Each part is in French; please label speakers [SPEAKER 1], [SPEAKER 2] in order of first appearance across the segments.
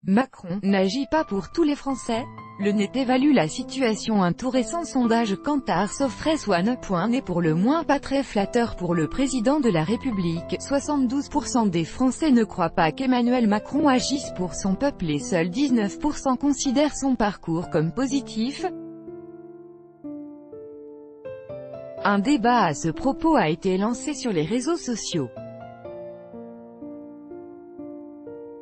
[SPEAKER 1] Macron n'agit pas pour tous les Français. Le Net évalue la situation. Un tout récent sondage Kantar Sofres One n'est pour le moins pas très flatteur pour le président de la République. 72% des Français ne croient pas qu'Emmanuel Macron agisse pour son peuple et seuls 19% considèrent son parcours comme positif. Un débat à ce propos a été lancé sur les réseaux sociaux.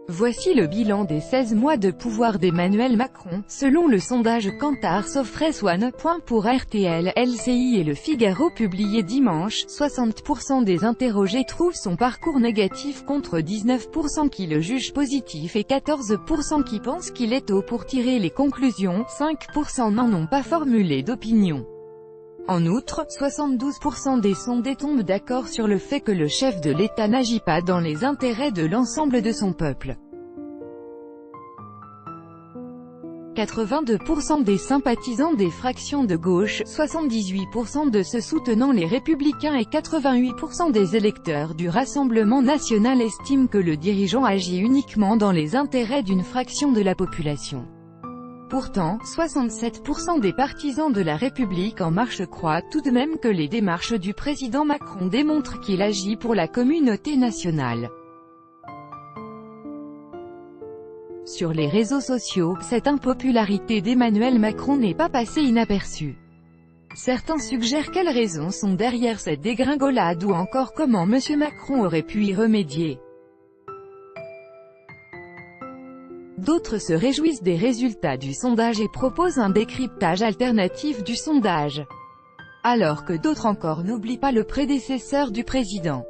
[SPEAKER 1] Voici le bilan des 16 mois de pouvoir d'Emmanuel Macron, selon le sondage Kantar Sofres One. Pour RTL, LCI et Le Figaro publié dimanche, 60% des interrogés trouvent son parcours négatif contre 19% qui le jugent positif et 14% qui pensent qu'il est tôt pour tirer les conclusions, 5% n'en ont pas formulé d'opinion. En outre, 72% des sondés tombent d'accord sur le fait que le chef de l'État n'agit pas dans les intérêts de l'ensemble de son peuple. 82% des sympathisants des fractions de gauche, 78% de ceux soutenant les Républicains et 88% des électeurs du Rassemblement national estiment que le dirigeant agit uniquement dans les intérêts d'une fraction de la population. Pourtant, 67% des partisans de La République En Marche croient tout de même que les démarches du président Macron démontrent qu'il agit pour la communauté nationale. Sur les réseaux sociaux, cette impopularité d'Emmanuel Macron n'est pas passée inaperçue. Certains suggèrent quelles raisons sont derrière cette dégringolade ou encore comment M. Macron aurait pu y remédier. D'autres se réjouissent des résultats du sondage et proposent un décryptage alternatif du sondage. Alors que d'autres encore n'oublient pas le prédécesseur du président.